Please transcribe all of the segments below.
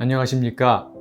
안녕하십니까.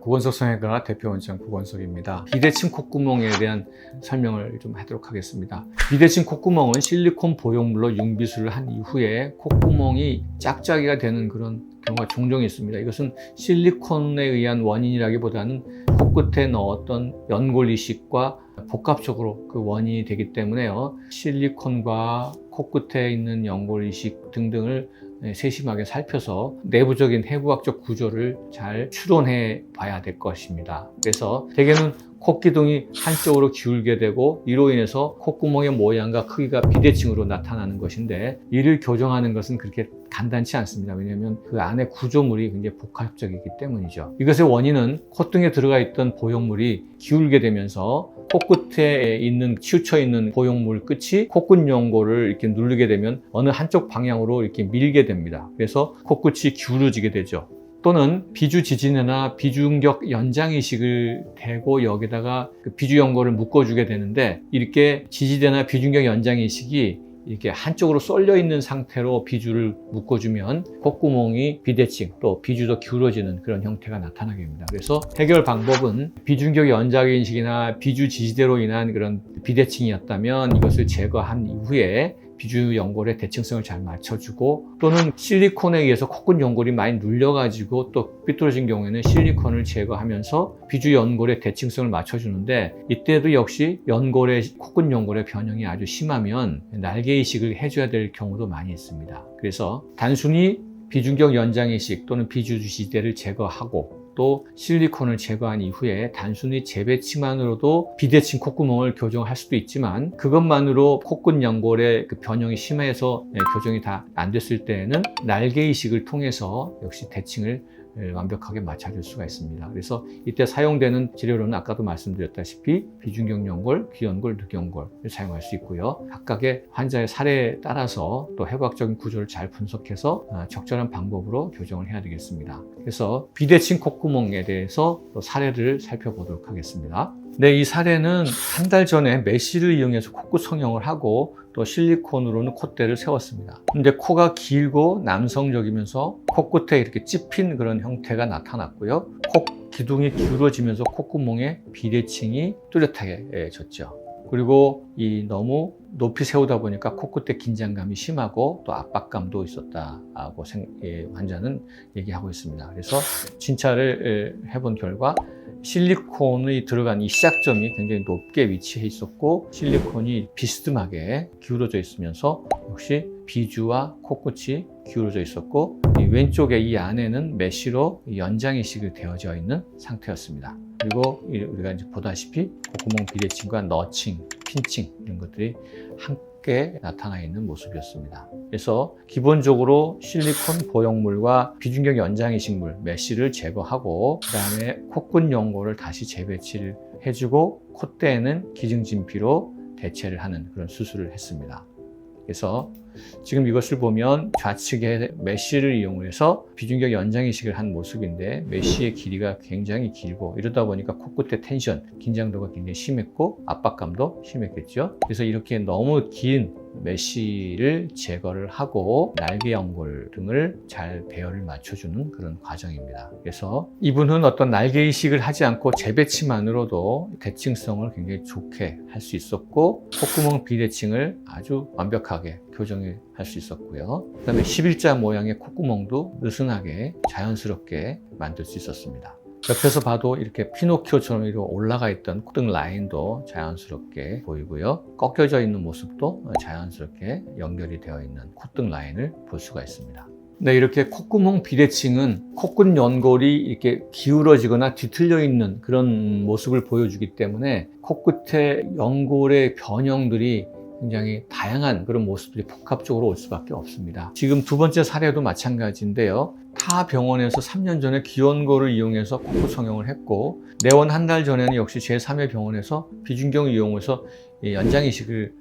구건석 성형외과 대표원장 구건석입니다. 비대칭 콧구멍에 대한 설명을 좀 하도록 하겠습니다. 비대칭 콧구멍은 실리콘 보형물로 융비술을 한 이후에 콧구멍이 짝짝이가 되는 그런 경우가 종종 있습니다. 이것은 실리콘에 의한 원인이라기보다는 코끝에 넣었던 연골 이식과 복합적으로 그 원인이 되기 때문에요. 실리콘과 코끝에 있는 연골 이식 등등을 세심하게 살펴서 내부적인 해부학적 구조를 잘 추론해 봐야 될 것입니다. 그래서 대개는 콧기둥이 한쪽으로 기울게 되고 이로 인해서 콧구멍의 모양과 크기가 비대칭으로 나타나는 것인데, 이를 교정하는 것은 그렇게 간단치 않습니다. 왜냐하면 그 안에 구조물이 굉장히 복합적이기 때문이죠. 이것의 원인은 콧등에 들어가 있던 보형물이 기울게 되면서 코끝에 있는 치우쳐 있는 보형물 끝이 코끝 연골을 이렇게 누르게 되면 어느 한쪽 방향으로 이렇게 밀게 됩니다. 그래서 코끝이 기울어지게 되죠. 또는 비주지지내나 비중격 연장이식을 대고 여기다가 그 비주연골을 묶어주게 되는데, 이렇게 지지대나 비중격 연장이식이 이렇게 한쪽으로 쏠려 있는 상태로 비주를 묶어주면 콧구멍이 비대칭 또 비주도 기울어지는 그런 형태가 나타나게 됩니다. 그래서 해결 방법은 비중격 연장이식이나 비주 지지대로 인한 그런 비대칭이었다면 이것을 제거한 이후에 비주 연골의 대칭성을 잘 맞춰주고, 또는 실리콘에 의해서 코끝 연골이 많이 눌려가지고 또 삐뚤어진 경우에는 실리콘을 제거하면서 비주 연골의 대칭성을 맞춰주는데, 이때도 역시 코끝 연골의 변형이 아주 심하면 날개 이식을 해줘야 될 경우도 많이 있습니다. 그래서 단순히 비중격 연장 이식 또는 비주 지지대를 제거하고 또 실리콘을 제거한 이후에 단순히 재배치만으로도 비대칭 콧구멍을 교정할 수도 있지만, 그것만으로 코끝 연골의 그 변형이 심해서 교정이 다 안 됐을 때에는 날개 이식을 통해서 역시 대칭을 완벽하게 맞춰줄 수가 있습니다. 그래서 이때 사용되는 치료로는 아까도 말씀드렸다시피 비중격 연골, 귀연골, 늑연골을 사용할 수 있고요. 각각의 환자의 사례에 따라서 또 해부학적인 구조를 잘 분석해서 적절한 방법으로 교정을 해야 되겠습니다. 그래서 비대칭 콧구멍에 대해서 또 사례를 살펴보도록 하겠습니다. 네, 이 사례는 한 달 전에 메쉬를 이용해서 콧구 성형을 하고 또 실리콘으로는 콧대를 세웠습니다. 근데 코가 길고 남성적이면서 코끝에 이렇게 찝힌 그런 형태가 나타났고요. 코 기둥이 기울어지면서 콧구멍에 비대칭이 뚜렷하게 졌죠. 그리고 너무 높이 세우다 보니까 코끝에 긴장감이 심하고 또 압박감도 있었다고 환자는 얘기하고 있습니다. 그래서 진찰을 해본 결과 실리콘이 들어간 이 시작점이 굉장히 높게 위치해 있었고, 실리콘이 비스듬하게 기울어져 있으면서 역시 비주와 코끝이 기울어져 있었고, 이 왼쪽에 이 안에는 메쉬로 연장 이식이 되어져 있는 상태였습니다. 그리고 우리가 이제 보다시피 콧구멍 비대칭과 너칭, 핀칭 이런 것들이 함께 나타나 있는 모습이었습니다. 그래서 기본적으로 실리콘 보형물과 비중격 연장 이식물 메쉬를 제거하고, 그 다음에 코끝 연골을 다시 재배치를 해주고 콧대에는 기증진피로 대체를 하는 그런 수술을 했습니다. 그래서 지금 이것을 보면 좌측에 메쉬를 이용해서 비중격 연장 이식을 한 모습인데, 메쉬의 길이가 굉장히 길고 이러다 보니까 코끝의 텐션, 긴장도가 굉장히 심했고 압박감도 심했겠죠. 그래서 이렇게 너무 긴 메쉬를 제거를 하고 날개 연골 등을 잘 배열을 맞춰주는 그런 과정입니다. 그래서 이분은 어떤 날개 이식을 하지 않고 재배치만으로도 대칭성을 굉장히 좋게 할 수 있었고, 콧구멍 비대칭을 아주 완벽하게 교정을 할 수 있었고요. 그 다음에 11자 모양의 콧구멍도 느슨하게 자연스럽게 만들 수 있었습니다. 옆에서 봐도 이렇게 피노키오처럼 이렇게 올라가 있던 콧등 라인도 자연스럽게 보이고요. 꺾여져 있는 모습도 자연스럽게 연결이 되어 있는 콧등 라인을 볼 수가 있습니다. 네, 이렇게 콧구멍 비대칭은 코끝 연골이 이렇게 기울어지거나 뒤틀려 있는 그런 모습을 보여주기 때문에 코끝의 연골의 변형들이 굉장히 다양한 그런 모습들이 복합적으로 올 수밖에 없습니다. 지금 두 번째 사례도 마찬가지인데요. 타 병원에서 3년 전에 귀연골을 이용해서 콧구 성형을 했고, 내원 한 달 전에는 역시 제3의 병원에서 비중경을 이용해서 연장 이식을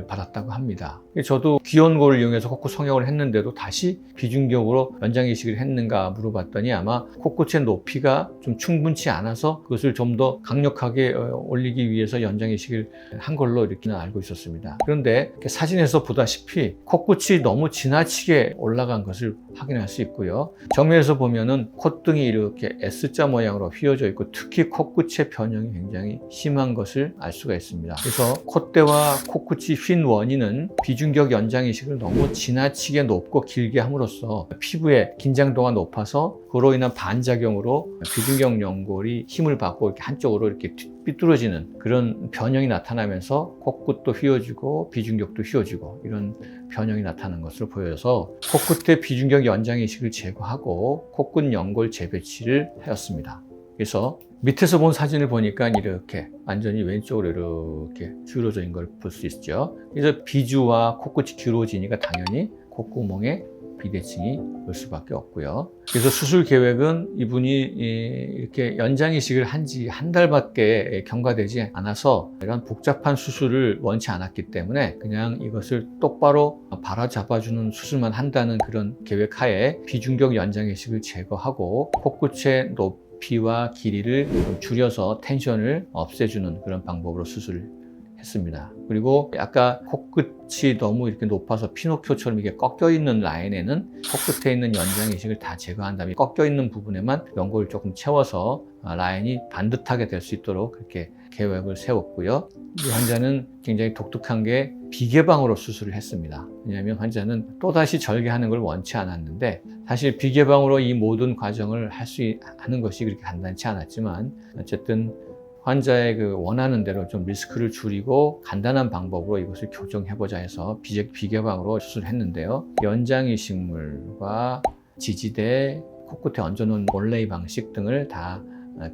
받았다고 합니다. 저도 귀연고를 이용해서 코끝 성형을 했는데도 다시 비중격으로 연장 이식을 했는가 물어봤더니 아마 코끝의 높이가 좀 충분치 않아서 그것을 좀 더 강력하게 올리기 위해서 연장 이식을 한 걸로 이렇게 알고 있었습니다. 그런데 사진에서 보다시피 코끝이 너무 지나치게 올라간 것을 확인할 수 있고요. 정면에서 보면은 콧등이 이렇게 S자 모양으로 휘어져 있고 특히 코끝의 변형이 굉장히 심한 것을 알 수가 있습니다. 그래서 콧대와 코끝이 휜 원인은 비중격 연장 이식을 너무 지나치게 높고 길게 함으로써 피부의 긴장도가 높아서 그로 인한 반작용으로 비중격 연골이 힘을 받고 이렇게 한쪽으로 이렇게 삐뚤어지는 그런 변형이 나타나면서 코끝도 휘어지고 비중격도 휘어지고 이런 변형이 나타나는 것으로 보여서 코끝의 비중격 연장 이식을 제거하고 코끝 연골 재배치를 하였습니다. 그래서 밑에서 본 사진을 보니까 이렇게 완전히 왼쪽으로 이렇게 기울어져 있는 걸 볼 수 있죠. 그래서 비주와 코끝이 기울어지니까 당연히 콧구멍에 비대칭이 올 수밖에 없고요. 그래서 수술 계획은 이분이 이렇게 연장 이식을 한 지 한 달밖에 경과되지 않아서 이런 복잡한 수술을 원치 않았기 때문에 그냥 이것을 똑바로 바로잡아주는 수술만 한다는 그런 계획 하에 비중격 연장 이식을 제거하고 코끝의 높이와 길이를 좀 줄여서 텐션을 없애주는 그런 방법으로 수술을 했습니다. 그리고 아까 코끝이 너무 이렇게 높아서 피노키오처럼 이게 꺾여 있는 라인에는 코끝에 있는 연장 이식을 다 제거한 다음에 꺾여 있는 부분에만 연골을 조금 채워서 라인이 반듯하게 될 수 있도록 그렇게 계획을 세웠고요. 이 환자는 굉장히 독특한 게 비개방으로 수술을 했습니다. 왜냐하면 환자는 또다시 절개하는 걸 원치 않았는데 사실 비개방으로 이 모든 과정을 하는 것이 그렇게 간단치 않았지만 어쨌든 환자의 원하는 대로 좀 리스크를 줄이고 간단한 방법으로 이것을 교정해보자 해서 비개방으로 수술을 했는데요. 연장 이식물과 지지대, 코끝에 얹어놓은 올레이 방식 등을 다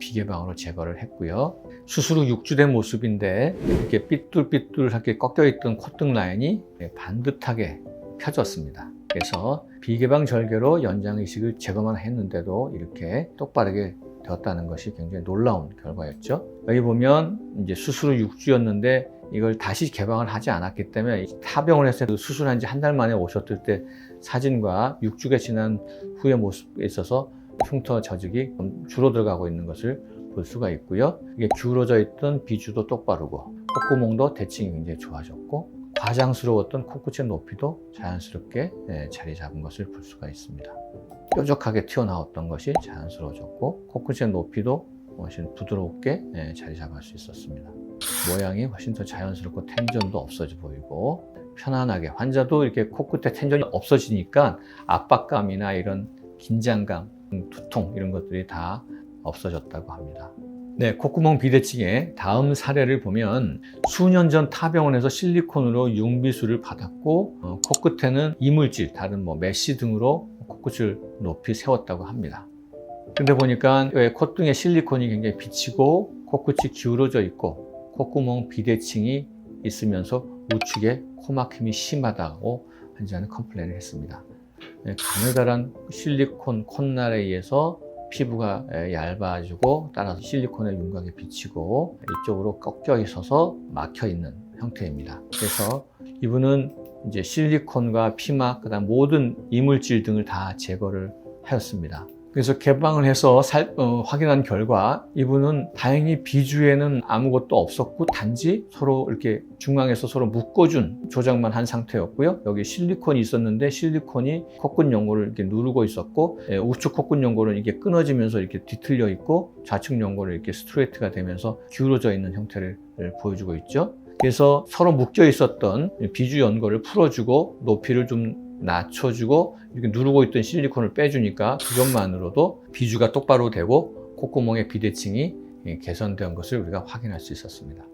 비개방으로 제거를 했고요. 수술 후 6주 된 모습인데 이렇게 삐뚤삐뚤하게 꺾여있던 콧등 라인이 반듯하게 펴졌습니다. 그래서 비개방 절개로 연장 이식을 제거만 했는데도 이렇게 똑바르게 되었다는 것이 굉장히 놀라운 결과였죠. 여기 보면 이제 수술 후 6주였는데 이걸 다시 개방을 하지 않았기 때문에 타병원에서 수술한 지 한 달 만에 오셨을 때 사진과 6주가 지난 후의 모습에 있어서 흉터 저직이 줄어들어가고 있는 것을 볼 수가 있고요. 이게 기울어져 있던 비주도 똑바르고 콧구멍도 대칭이 굉장히 좋아졌고 과장스러웠던 코끝의 높이도 자연스럽게 자리 잡은 것을 볼 수가 있습니다. 뾰족하게 튀어나왔던 것이 자연스러워졌고 코끝의 높이도 훨씬 부드럽게 자리 잡을 수 있었습니다. 모양이 훨씬 더 자연스럽고 텐션도 없어져 보이고 편안하게 환자도 이렇게 코끝에 텐션이 없어지니까 압박감이나 이런 긴장감, 두통 이런 것들이 다 없어졌다고 합니다. 네, 콧구멍 비대칭의 다음 사례를 보면 수년 전 타병원에서 실리콘으로 융비술을 받았고 코끝에는 이물질, 다른 메쉬 등으로 코끝을 높이 세웠다고 합니다. 근데 보니까 콧등에 실리콘이 굉장히 비치고 코끝이 기울어져 있고 콧구멍 비대칭이 있으면서 우측에 코막힘이 심하다고 환자는 컴플레인을 했습니다. 가느다란 실리콘 콧날에 의해서 피부가 얇아지고 따라서 실리콘의 윤곽이 비치고 이쪽으로 꺾여 있어서 막혀 있는 형태입니다. 그래서 이분은 이제 실리콘과 피막, 그다음 모든 이물질 등을 다 제거를 하였습니다. 그래서 개방을 해서 확인한 결과 이분은 다행히 비주에는 아무것도 없었고 단지 서로 이렇게 중앙에서 서로 묶어준 조작만 한 상태였고요. 여기 실리콘이 있었는데 실리콘이 콧끝 연골을 이렇게 누르고 있었고 우측 콧끝 연골은 이게 끊어지면서 이렇게 뒤틀려 있고 좌측 연골은 이렇게 스트레이트가 되면서 기울어져 있는 형태를 보여주고 있죠. 그래서 서로 묶여 있었던 비주 연골을 풀어주고 높이를 좀 낮춰주고 이렇게 누르고 있던 실리콘을 빼주니까 그것만으로도 비주가 똑바로 되고 콧구멍의 비대칭이 개선된 것을 우리가 확인할 수 있었습니다.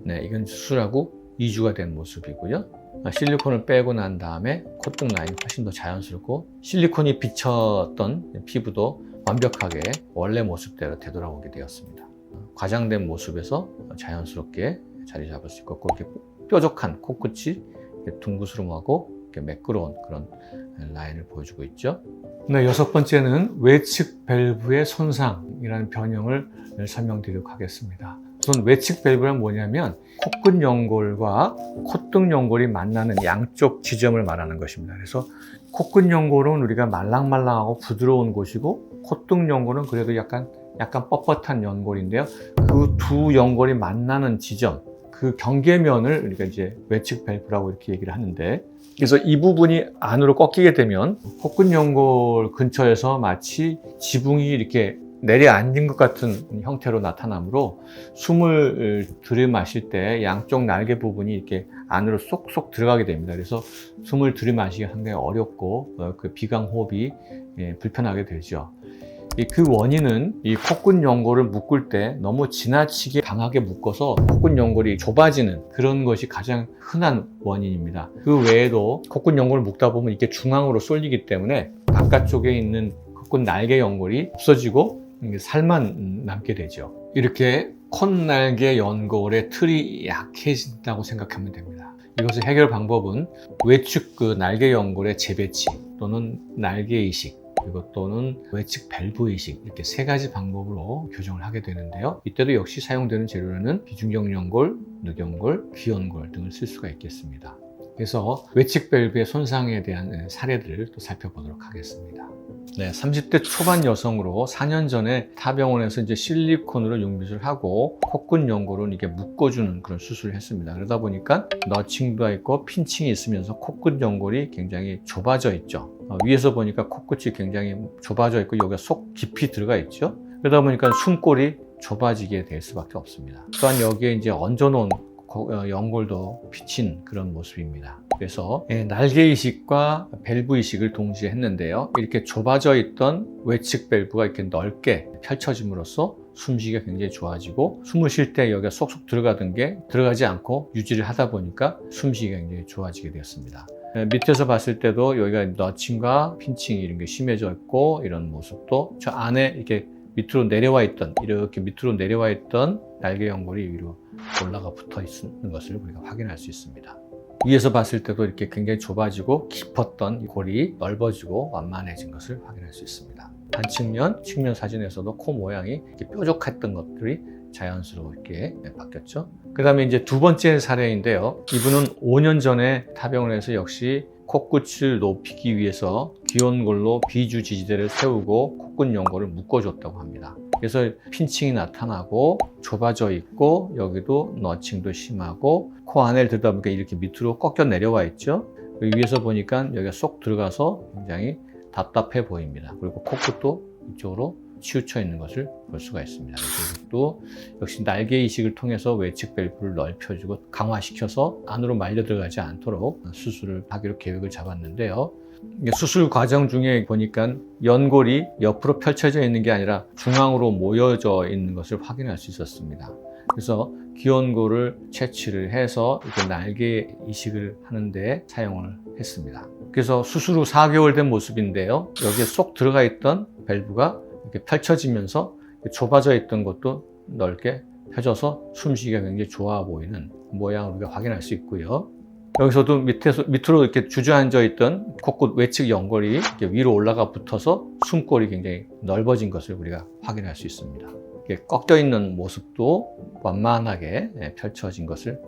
네, 이건 수술하고 2주가 된 모습이고요. 실리콘을 빼고 난 다음에 콧등 라인이 훨씬 더 자연스럽고 실리콘이 비쳤던 피부도 완벽하게 원래 모습대로 되돌아오게 되었습니다. 과장된 모습에서 자연스럽게 자리 잡을 수 있고 이렇게 뾰족한 코끝이 둥그스름하고 매끄러운 그런 라인을 보여주고 있죠. 네, 6번째는 외측 밸브의 손상이라는 변형을 설명드리도록 하겠습니다. 우선 외측 밸브란 뭐냐면 코끝 연골과 콧등 연골이 만나는 양쪽 지점을 말하는 것입니다. 그래서 코끝 연골은 우리가 말랑말랑하고 부드러운 곳이고 콧등 연골은 그래도 약간 뻣뻣한 연골인데요. 그 두 연골이 만나는 지점, 그 경계면을 우리가 이제 외측 밸브라고 이렇게 얘기를 하는데, 그래서 이 부분이 안으로 꺾이게 되면 코끝 연골 근처에서 마치 지붕이 이렇게 내려앉은 것 같은 형태로 나타나므로 숨을 들이마실 때 양쪽 날개 부분이 이렇게 안으로 쏙쏙 들어가게 됩니다. 그래서 숨을 들이마시기가 상당히 어렵고 그 비강 호흡이 불편하게 되죠. 그 원인은 이 코끝 연골을 묶을 때 너무 지나치게 강하게 묶어서 코끝 연골이 좁아지는 그런 것이 가장 흔한 원인입니다. 그 외에도 코끝 연골을 묶다 보면 이게 중앙으로 쏠리기 때문에 바깥쪽에 있는 코끝 날개 연골이 없어지고 살만 남게 되죠. 이렇게 콧날개 연골의 틀이 약해진다고 생각하면 됩니다. 이것의 해결 방법은 외측 그 날개 연골의 재배치 또는 날개 이식, 그리고 또는 외측 밸브 이식, 이렇게 세 가지 방법으로 교정을 하게 되는데요. 이때도 역시 사용되는 재료로는 비중격 연골, 늑연골, 귀연골 등을 쓸 수가 있겠습니다. 그래서 외측 밸브의 손상에 대한 사례들을 또 살펴보도록 하겠습니다. 30대 초반 여성으로 4년 전에 타병원에서 이제 실리콘으로 융비술을 하고 코끝 연골은 이게 묶어주는 그런 수술을 했습니다. 그러다 보니까 너칭도 있고 핀칭이 있으면서 코끝 연골이 굉장히 좁아져 있죠. 위에서 보니까 코끝이 굉장히 좁아져 있고 여기가 속 깊이 들어가 있죠. 그러다 보니까 숨골이 좁아지게 될 수밖에 없습니다. 또한 여기에 이제 얹어놓은 연골도 비친 그런 모습입니다. 그래서 날개 이식과 밸브 이식을 동시에 했는데요. 이렇게 좁아져 있던 외측 밸브가 이렇게 넓게 펼쳐짐으로써 숨쉬기가 굉장히 좋아지고 숨을 쉴 때 여기가 쏙쏙 들어가던 게 들어가지 않고 유지를 하다 보니까 숨쉬기가 굉장히 좋아지게 되었습니다. 밑에서 봤을 때도 여기가 너칭과 핀칭이 이런 게 심해져 있고 이런 모습도 저 안에 이렇게 밑으로 내려와 있던 이렇게 밑으로 내려와 있던 날개 연골이 위로 올라가 붙어 있는 것을 우리가 확인할 수 있습니다. 위에서 봤을 때도 이렇게 굉장히 좁아지고 깊었던 골이 넓어지고 완만해진 것을 확인할 수 있습니다. 측면 사진에서도 코 모양이 이렇게 뾰족했던 것들이 자연스럽게 바뀌었죠. 그 다음에 이제 두 번째 사례인데요. 이분은 5년 전에 타병원에서 역시 코끝을 높이기 위해서 귀연골로 비주 지지대를 세우고 코끝 연골을 묶어줬다고 합니다. 그래서 핀칭이 나타나고 좁아져 있고 여기도 너칭도 심하고 코 안을 들여다보니까 이렇게 밑으로 꺾여 내려와 있죠. 위에서 보니까 여기가 쏙 들어가서 굉장히 답답해 보입니다. 그리고 코끝도 이쪽으로 치우쳐 있는 것을 볼 수가 있습니다. 이것도 역시 날개 이식을 통해서 외측 밸브를 넓혀주고 강화시켜서 안으로 말려 들어가지 않도록 수술을 하기로 계획을 잡았는데요. 수술 과정 중에 보니까 연골이 옆으로 펼쳐져 있는 게 아니라 중앙으로 모여져 있는 것을 확인할 수 있었습니다. 그래서 귀연골을 채취를 해서 이렇게 날개 이식을 하는데 사용을 했습니다. 그래서 수술 후 4개월 된 모습인데요. 여기에 쏙 들어가 있던 밸브가 이렇게 펼쳐지면서 좁아져 있던 것도 넓게 펴져서 숨쉬기가 굉장히 좋아 보이는 모양을 우리가 확인할 수 있고요. 여기서도 밑으로 이렇게 주저앉아 있던 코끝 외측 연골이 이렇게 위로 올라가 붙어서 숨골이 굉장히 넓어진 것을 우리가 확인할 수 있습니다. 이렇게 꺾여 있는 모습도 완만하게 펼쳐진 것을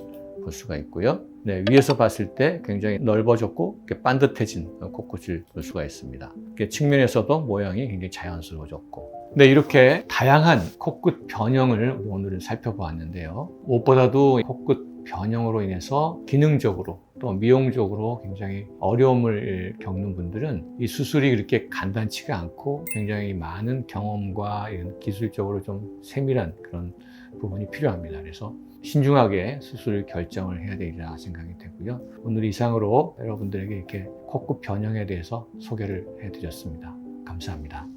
볼 수가 있고요. 위에서 봤을 때 굉장히 넓어졌고 이렇게 반듯해진 코끝을 볼 수가 있습니다. 측면에서도 모양이 굉장히 자연스러워졌고. 이렇게 다양한 코끝 변형을 오늘은 살펴보았는데요. 무엇보다도 코끝 변형으로 인해서 기능적으로 또 미용적으로 굉장히 어려움을 겪는 분들은 이 수술이 그렇게 간단치가 않고 굉장히 많은 경험과 이런 기술적으로 좀 세밀한 그런 부분이 필요합니다. 그래서 신중하게 수술 결정을 해야 되리라 생각이 되고요. 오늘 이상으로 여러분들에게 이렇게 코끝 변형에 대해서 소개를 해드렸습니다. 감사합니다.